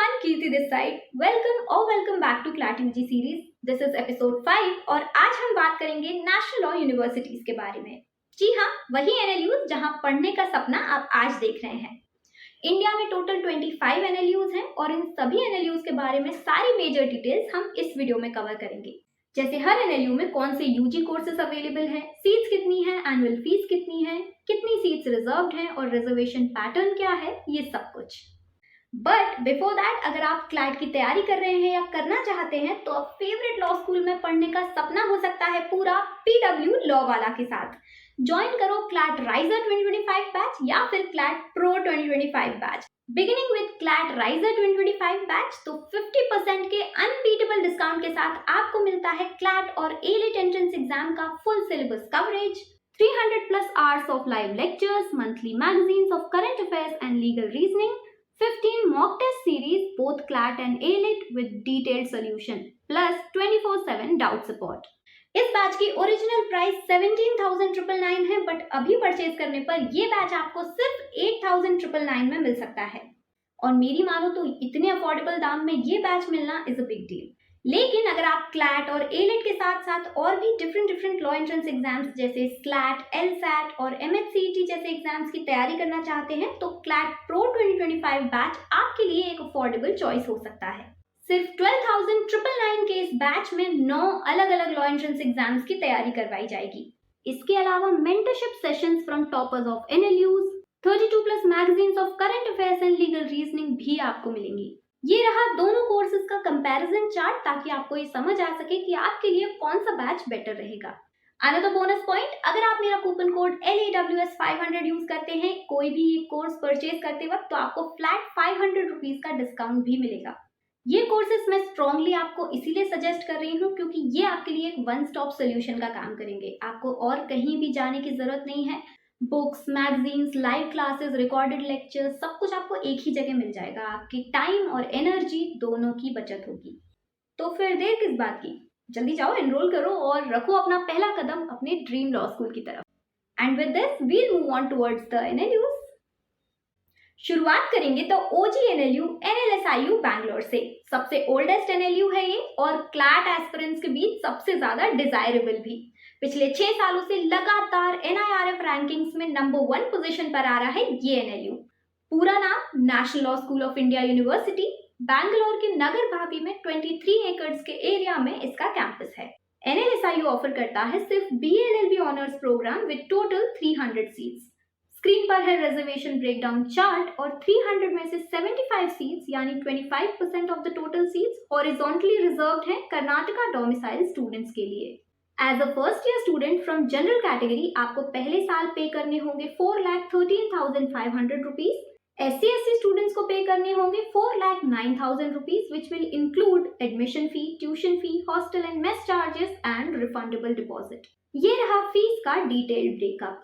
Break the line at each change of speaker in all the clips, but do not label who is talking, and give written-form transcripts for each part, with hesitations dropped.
everyone, Kirti this side. Welcome back to CLAT UG series. This is episode 5 और आज हम बात करेंगे नेशनल लॉ यूनिवर्सिटीज के बारे में। जी हाँ, वही NLUs जहाँ पढ़ने का सपना आप आज देख रहे हैं। इंडिया में टोटल 25 NLUs हैं और इन सभी NLUs के बारे में सारी मेजर डिटेल्स हम इस वीडियो में कवर करेंगे। जैसे हर NLU में कौन से UG कोर्सेज अवेलेबल हैं, सीट्स कितनी हैं, एनुअल फीस कितनी है, कितनी सीट्स रिजर्व्ड हैं और रिजर्वेशन पैटर्न क्या है, ये सब कुछ। बट बिफोर दैट, अगर आप क्लैट की तैयारी कर रहे हैं या करना चाहते हैं तो अब फेवरेट लॉ स्कूल में पढ़ने का सपना हो सकता है पूरा PW लॉ वाला के साथ। ज्वाइन करो क्लैट राइजर 2025 बैच या फिर CLAT pro 2025 batch. Beginning with CLAT riser 2025 batch तो 50% के अनबीटेबल डिस्काउंट के साथ आपको मिलता है क्लैट और A-Lit एंट्रेंस एग्जाम का full syllabus coverage, 300+ hours of live lectures, monthly magazines of current affairs and legal reasoning, 15 mock test series, both CLAT and A-Lit with detailed solution, plus 24/7 doubt support. इस batch की original price 17,999 है, but अभी purchase करने पर ये batch आपको सिर्फ 8,999 में मिल सकता है। और मेरी मानो तो इतने अफोर्डेबल दाम में ये बैच मिलना इज अ बिग डील। लेकिन अगर आप क्लैट और A-Lit के साथ साथ और भी डिफरेंट लॉ एंट्रेंस एग्जाम्स जैसे स्लैट, LSAT और MHCET जैसे एग्जाम्स की तैयारी करना चाहते हैं तो क्लैट प्रो 2025 बैच आपके लिए एक अफोर्डेबल चॉइस हो सकता है। सिर्फ 12,999 के इस बैच में 9 अलग अलग लॉ एंट्रेंस एग्जाम्स की तैयारी करवाई जाएगी। इसके अलावा mentorship sessions from toppers of NLUs, 32+ magazines of current affairs and legal reasoning भी आपको मिलेंगी। ये रहा दोनों कोर्सेज का कंपैरिजन चार्ट ताकि आपको ये समझ आ सके कि आपके लिए कौन सा बैच बेटर रहेगा। अनदर बोनस पॉइंट, अगर आप मेरा कूपन कोड LAWS 500 यूज करते हैं कोई भी एक कोर्स परचेज करते वक्त तो आपको फ्लैट 500 रुपीज का डिस्काउंट भी मिलेगा। ये कोर्सेज मैं स्ट्रांगली आपको इसीलिए सजेस्ट कर रही हूँ क्योंकि ये आपके लिए एक वन स्टॉप सोल्यूशन का काम करेंगे। आपको और कहीं भी जाने की जरूरत नहीं है। Books, magazines, live classes, recorded lectures, सब कुछ आपको एक ही जगह मिल जाएगा। आपकी टाइम और एनर्जी दोनों की बचत होगी। तो फिर देर किस बात की, जल्दी जाओ, एनरोल करो और रखो अपना पहला कदम अपने ड्रीम लॉ स्कूल की तरफ। And with this we'll move on towards the NLUs। शुरुआत करेंगे तो OG NLU NLSIU बैंगलोर से। सबसे ओल्डेस्ट NLU है ये और क्लैट एस्पिरेंट्स के बीच सबसे ज्यादा डिजायरेबल भी। पिछले 6 सालों से लगातार NIRF रैंकिंग्स में नंबर 1 पोजीशन पर आ रहा है ये NLU। पूरा नाम national law school of India university. Bangalore के नगर भाभी में 23 एकड़ के एरिया में इसका कैंपस है। NLSIU ऑफर करता है सिर्फ BA LLB honours programme with total 300 seats. Screen पर है रिजर्वेशन ब्रेकडाउन चार्ट और 300 में से 75 सीट्स यानी 25% of the total seats horizontally reserved हैं कर्नाटका डोमिसाइल स्टूडेंट्स के लिए। As a first year student from general category आपको पहले साल पे करने होंगे 4,13,500 रुपीज। SC/ST स्टूडेंट्स को पे करने होंगे 4,09,000 rupees which will include admission fee, tuition fee, hostel and mess charges and refundable deposit. ये रहा फीस का डिटेल्ड ब्रेकअप।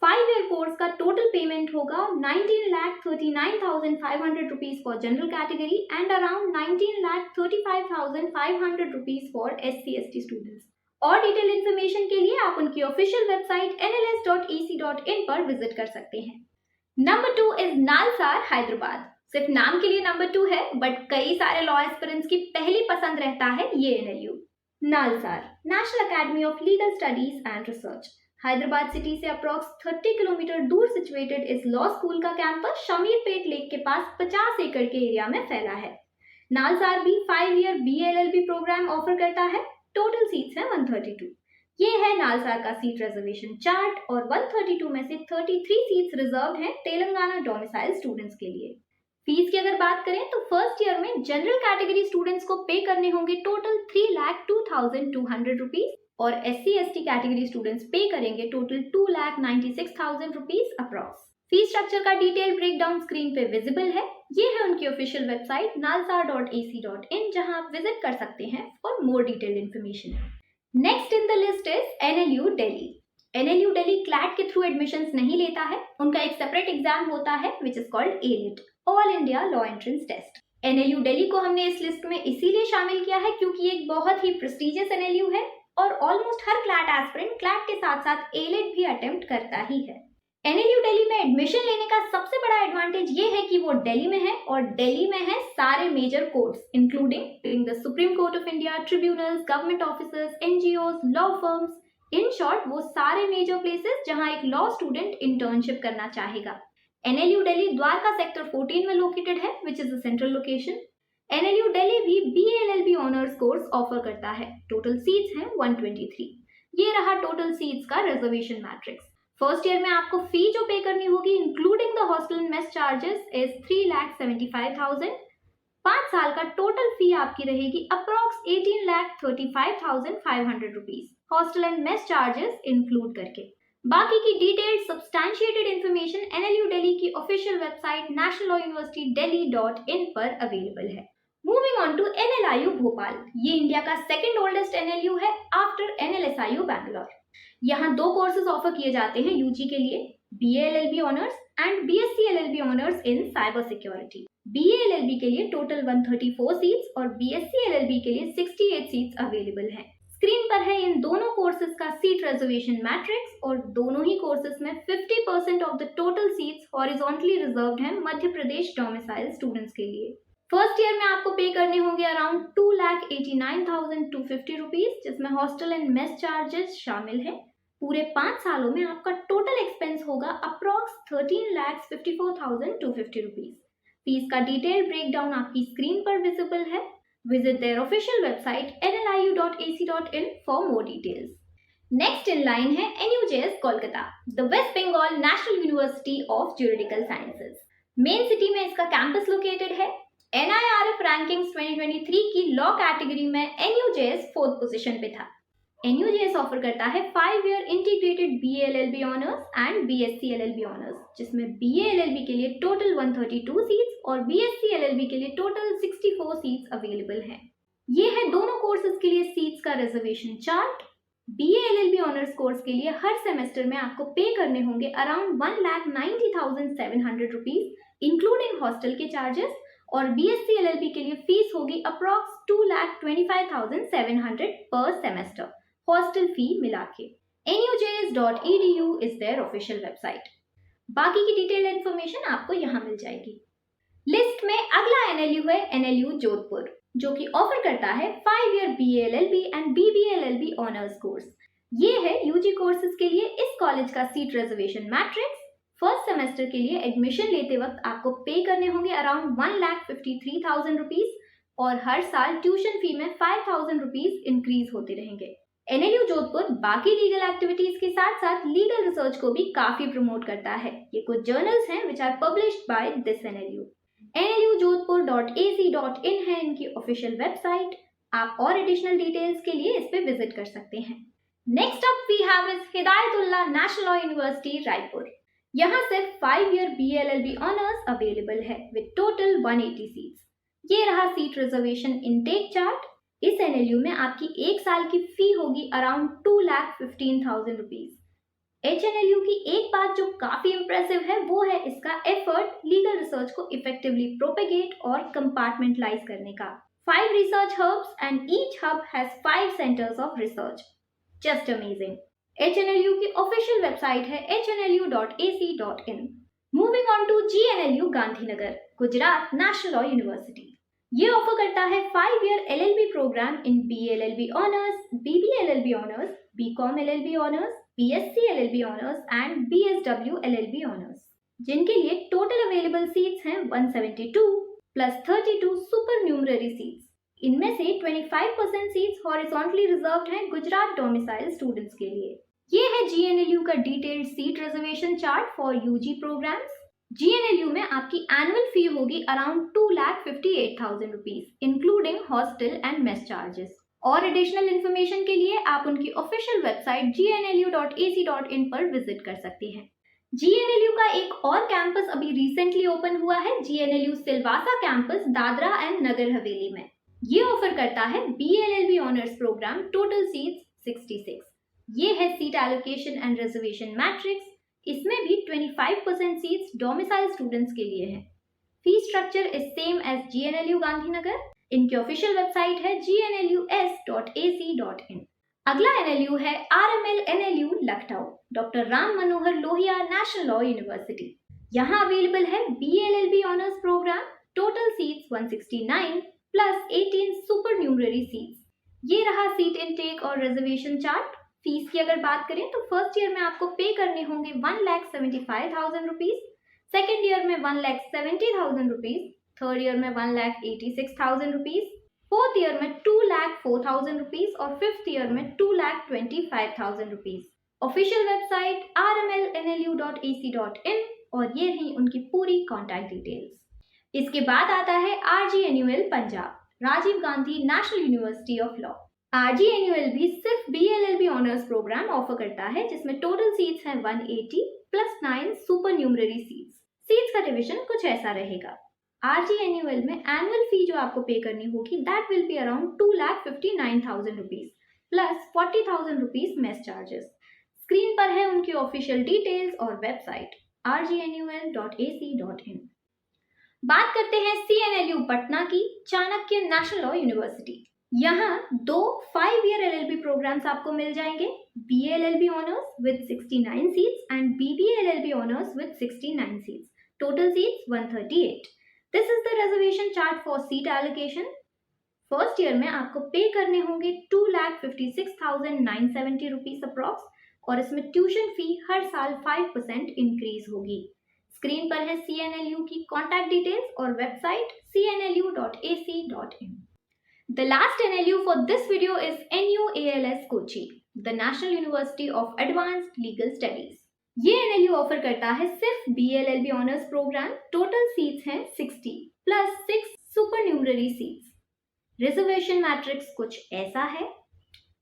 5 ईयर कोर्स का टोटल पेमेंट होगा 19,39,500 rupees for general category and around 19,35,500 rupees for SC/ST students. और detail information के लिए आप उनकी ऑफिशियल वेबसाइट nls.ac.in पर विजिट कर सकते हैं। Number 2 is NALSAR, Hyderabad. सिर्फ नाम के लिए नंबर 2 है बट कई सारे लॉ एस्पिरेंट्स की पहली पसंद रहता है ये NLU। NALSAR national academy of legal studies and research. Hyderabad city से अप्रॉक्स 30 किलोमीटर दूर सिचुएटेड इस लॉ स्कूल का कैंपस शमीरपेट लेक के पास 50 एकड़ के एरिया में फैला है। नालसार भी 5 year BA LLB programme offer करता है। टोटल सीट्स है 132। ये है नालसार का सीट रिजर्वेशन चार्ट और 132 में से 33 सीट्स रिजर्व हैं तेलंगाना डोमिसाइल स्टूडेंट्स के लिए। फीस की अगर बात करें तो फर्स्ट ईयर में जनरल कैटेगरी स्टूडेंट्स को पे करने होंगे टोटल 3,02,200 रुपीज और SC/ST कैटेगरी स्टूडेंट्स पे करेंगे total 2,96,000 rupees approx. Fees structure का डिटेल ब्रेकडाउन स्क्रीन पे विजिबल है। ये है उनकी ऑफिशियल वेबसाइट nalsar.ac.in जहां आप विजिट कर सकते हैं for more detailed information. Next in the list is NLU Delhi. NLU Delhi CLAT के थ्रू एडमिशंस नहीं लेता है। उनका एक सेपरेट एग्जाम होता है which is called A-Lit, all India law entrance test. NLU Delhi को हमने इस लिस्ट में इसीलिए शामिल किया है क्योंकि एक बहुत ही प्रेस्टिजियस NLU है और ऑलमोस्ट हर क्लैट एस्पिरेंट क्लैट के साथ साथ A-Lit भी अटेम्प्ट करता ही है। एनएलयू दिल्ली में एडमिशन लेने का सबसे बड़ा एडवांटेज ये है कि वो दिल्ली में है और दिल्ली में है सारे major courts including the supreme court of India, tribunals, government officers, NGOs, law firms, in short वो सारे मेजर प्लेसेस जहां एक लॉ स्टूडेंट इंटर्नशिप करना चाहेगा। एनएलयू दिल्ली द्वारका सेक्टर 14 में लोकेटेड है, which is the central location. NLU Delhi भी BA LLB honours course offer करता है। टोटल सीट्स हैं 123। ये रहा टोटल सीट्स का रिजर्वेशन मैट्रिक्स। फर्स्ट ईयर में आपको फी जो पे करनी होगी including the hostel and mess charges is 3,75,000। 5 साल का टोटल फी आपकी रहेगी approx 18,35,500 rupees, hostel and mess charges include करके। बाकी की detailed substantiated information NLU Delhi की ऑफिशियल वेबसाइट nationallawuniversitydelhi.in पर अवेलेबल है। Moving on to NLIU Bhopal, ये इंडिया का सेकंड ओल्डेस्ट एनएलयू है आफ्टर एनएलएसआईयू बैंगलोर। यहाँ 2 कोर्सेज ऑफर किए जाते हैं यूजी के लिए, BA LLB honours and BSc LLB honours in cyber security. BA LLB के लिए टोटल 134 सीट्स और बीएससी एलएलबी के लिए 68 सीट्स अवेलेबल हैं। स्क्रीन पर है इन दोनों कोर्सेज का सीट रिजर्वेशन मैट्रिक्स और दोनों ही कोर्सेज में 50% of the total seats horizontally reserved हैं मध्य प्रदेश डोमिसाइल स्टूडेंट्स के लिए। फर्स्ट ईयर में आपको पे करने होंगे अराउंड 2,89,250 रुपीज, जिसमें हॉस्टल एंड मेस चार्जेस शामिल है। पूरे 5 सालों में आपका टोटल एक्सपेंस होगा अप्रॉक्स 13,54,250 रुपीज। फीस का डिटेल ब्रेकडाउन आपकी स्क्रीन पर विजिबल है। Visit their official website nliu.ac.in for more details. Next in line है NUJS Kolkata, the West Bengal National University of Juridical Sciences. Main city में इसका campus located है। NIRF rankings 2023 की law category में NUJS 4th position पे था। NUJS offer करता है 5 year integrated BA LLB honours and BSc LLB honours, जिसमें BA LLB के लिए टोटल 132 सीट्स और BSc LLB के लिए टोटल 64 सीट्स अवेलेबल हैं। ये है दोनों कोर्सेज के लिए सीट्स का reservation chart. BA LLB honours course के लिए हर सेमेस्टर में आपको पे करने होंगे अराउंड 1,90,700 रुपीज इंक्लूडिंग हॉस्टल के चार्जेस और BSc LLB के लिए फीस होगी अप्रॉक्स 2,25,700 पर सेमेस्टर, हॉस्टल फी मिला के। nujs.edu is there official website. बाकी की डिटेल इन्फॉर्मेशन आपको यहाँ मिल जाएगी। लिस्ट में अगला एनएलयू है एनएलयू जोधपुर, जो कि ऑफर करता है 5 year BA LLB and BBA LLB honours course. ये है यूजी कोर्सेज के लिए इस कॉलेज का seat reservation matrix. First semester के लिए एडमिशन लेते वक्त आपको पे करने होंगे अराउंड 1,53,000 रुपीज और हर साल ट्यूशन फी में 5,000 रुपीज इंक्रीज होते रहेंगे। एनएलयू जोधपुर बाकी लीगल एक्टिविटीज के साथ साथ लीगल रिसर्च को भी काफी प्रमोट करता है। ये कुछ जर्नल्स हैं which are published by this NLU. nlujodhpur.ac.in है इनकी ऑफिशियल वेबसाइट। आप और एडिशनल डिटेल्स के लिए इस पे विजिट कर सकते हैं। Next up we have is Hidayatullah national law university Raipur. यहाँ सिर्फ 5 year BA LLB honours available है विद टोटल 180 सीट्स। ये रहा सीट रिजर्वेशन इनटेक चार्ट। इस एनएलयू में आपकी 1 साल की फी होगी अराउंड 2,15,000 रुपीज। HNLU की एक बात जो काफी इंप्रेसिव है वो है इसका एफर्ट लीगल रिसर्च को इफेक्टिवली प्रोपेगेट और कंपार्टमेंटलाइज करने का। 5 research hubs and each hub has 5 centres of research. Just amazing. HNLU की ऑफिशियल वेबसाइट है hnlu.ac.in। Moving on to GNLU Gandhinagar, Gujarat national law university. ये ऑफर करता है 5 year LLB programme in BA LLB honours, BBA LLB honours, BCom LLB honours, BSc LLB honours and BSW LLB honours, जिनके लिए total available seats हैं 172 plus 32 super numerary seats. इनमें से 25% seats horizontally reserved हैं Gujarat domicile students के लिए। ये है GNLU का detailed seat reservation chart for UG programmes. GNLU में आपकी एनुअल फी होगी around 2,58,000 rupees including hostel and mess charges. और एडिशनल इन्फॉर्मेशन के लिए आप उनकी ऑफिशियल वेबसाइट gnlu.ac.in पर विजिट कर सकते हैं। GNLU का एक और कैंपस अभी रिसेंटली ओपन हुआ है, GNLU Silvassa campus, Dadra and Nagar Haveli में। ये ऑफर करता है BA LLB honours programme, total seats 66। ये है seat allocation and reservation matrix. इसमें भी 25% सीट्स डोमिसाइल स्टूडेंट्स के लिए हैं। Fees structure is same as GNLU Gandhinagar. इनकी ऑफिशियल वेबसाइट है gnlus.ac.in। अगला एनएलयू है RML NLU Lucknow. Doctor Ram Manohar Lohia national law university. यहाँ अवेलेबल है BLLB honours programme, total seats 169 plus 18 supernumerary seats. ये रहा सीट इनटेक और रिजर्वेशन चार्ट। फीस की अगर बात करें तो फर्स्ट ईयर में आपको पे करने होंगे 1,75,000 रुपीज, सेकेंड ईयर में 1,70,000 रुपीज, थर्ड ईयर में 1,86,000 रुपीज, फोर्थ ईयर में 2,04,000 रुपीज और फिफ्थ ईयर में 2,25,000 रुपीज। ऑफिशियल वेबसाइट rmlnlu.ac.in और ये रही उनकी पूरी कॉन्टैक्ट डिटेल्स। इसके बाद आता है RGNUL Punjab, Rajiv Gandhi national university of law. RGNUL भी सिर्फ BLLB ऑनर्स प्रोग्राम ऑफर करता है, जिसमें टोटल सीट्स हैं 180 plus 9 super numerary seats. Seats का डिवीजन कुछ ऐसा रहेगा। RGNUL में एनुअल फी जो आपको पे करनी होगी that will be around 2,59,000 rupees plus 40,000 rupees mess charges. Screen पर है उनकी ऑफिशियल डिटेल्स और वेबसाइट rgnul.ac.in। बात करते हैं CNLU पटना की, चाणक्य नेशनल लॉ यूनिवर्सिटी। यहाँ 2 5-year LLB प्रोग्राम्स आपको मिल जाएंगे, BLLB honours with 69 seats and BBLLB honours with 69 seats. Total seats 138। This is the reservation chart for seat allocation. First year में आपको पे करने होंगे 2,56,970 रुपीज अप्रॉक्स और इसमें ट्यूशन फी हर साल 5% इंक्रीज होगी। स्क्रीन पर है CNLU की कॉन्टैक्ट डिटेल्स और website cnlu.ac.in। The last NLU for this video is NUALS Kochi, the National University of Advanced Legal Studies। ये NLU ऑफर करता है सिर्फ BLLB honours programme. Total seats हैं 60 plus 6 supernumerary seats. Reservation matrix कुछ ऐसा है।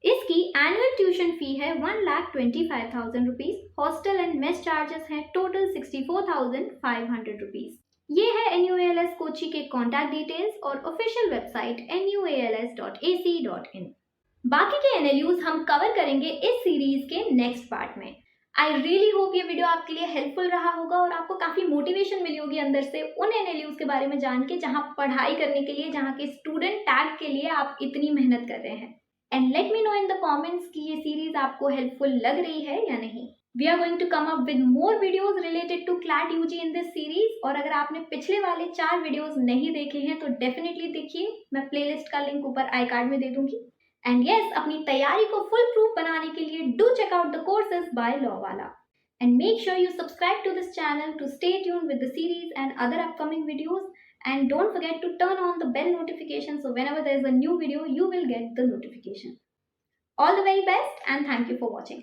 इसकी annual tuition fee है 1,25,000 rupees, hostel and mess charges हैं टोटल 64,500 रुपीज। ये है NUALS कोची के कॉन्टैक्ट डिटेल्स और ऑफिशियल वेबसाइट nuals.ac.in। बाकी के NLUs हम कवर करेंगे इस सीरीज के नेक्स्ट पार्ट में। आई रियली होप ये वीडियो आपके लिए हेल्पफुल रहा होगा और आपको काफी मोटिवेशन मिली होगी अंदर से उन NLUs के बारे में जान के जहां पढ़ाई करने के लिए, जहां के स्टूडेंट टैग के लिए आप इतनी मेहनत कर रहे हैं। And let me know in the comments कि ये सीरीज आपको हेल्पफुल लग रही है या नहीं। We are going to come up with more videos related to CLAT UG in this series। और अगर आपने पिछले वाले 4 वीडियोस नहीं देखे हैं तो डेफिनेटली देखिए, मैं प्लेलिस्ट का लिंक ऊपर आई कार्ड में दे दूंगी। एंड यस, अपनी तैयारी को फुल प्रूफ बनाने के लिए do check out the courses by Lawwala and make sure you subscribe to this channel to stay tuned with the series and other upcoming videos. And don't forget to turn on the bell notification so whenever there is a new video, you will get the notification. All the very best and thank you for watching.